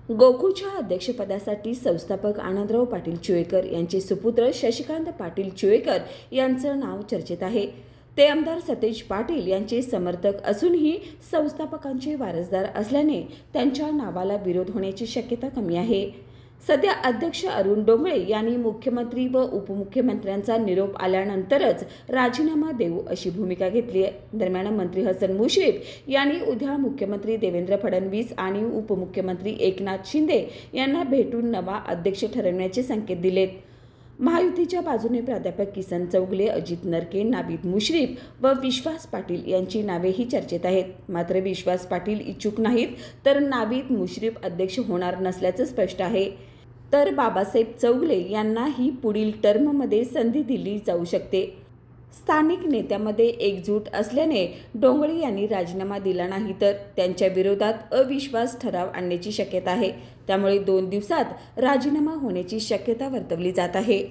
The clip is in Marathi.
गोकुळच्या अध्यक्षपदासाठी संस्थापक आनंदराव पाटील चिवेकर यांचे सुपुत्र शशिकांत पाटील चिवेकर यांचं नाव चर्चेत आहे। ते आमदार सतेज पाटील यांचे समर्थक असूनही संस्थापकांचे वारसदार असल्याने त्यांच्या नावाला विरोध होण्याची शक्यता कमी आहे। सध्या अध्यक्ष अरुण डोंगळे यांनी मुख्यमंत्री व उपमुख्यमंत्र्यांचा निरोप आल्यानंतरच राजीनामा देऊ अशी भूमिका घेतली आहे। दरम्यान मंत्री हसन मुश्रीफ यांनी उद्या मुख्यमंत्री देवेंद्र फडणवीस आणि उपमुख्यमंत्री एकनाथ शिंदे यांना भेटून नवा अध्यक्ष ठरवण्याचे संकेत दिलेत। महायुतीच्या बाजूने प्राध्यापक किसन चौगले, अजित नरके, नावीद मुश्रीफ व विश्वास पाटील यांची नावेही चर्चेत आहेत। मात्र विश्वास पाटील इच्छुक नाहीत तर नावीद मुश्रीफ अध्यक्ष होणार नसल्याचं स्पष्ट आहे। तर बाबासाहेब चौगले यांनाही पुढील टर्ममध्ये संधी दिली जाऊ शकते। स्थानिक नेत्यांमध्ये एकजूट असल्याने डोंगळे यांनी राजीनामा दिला नाही तर त्यांच्या विरोधात अविश्वास ठराव आणण्याची शक्यता आहे। त्यामुळे 2 दिवसात राजीनामा होण्याची शक्यता वर्तवली जात आहे।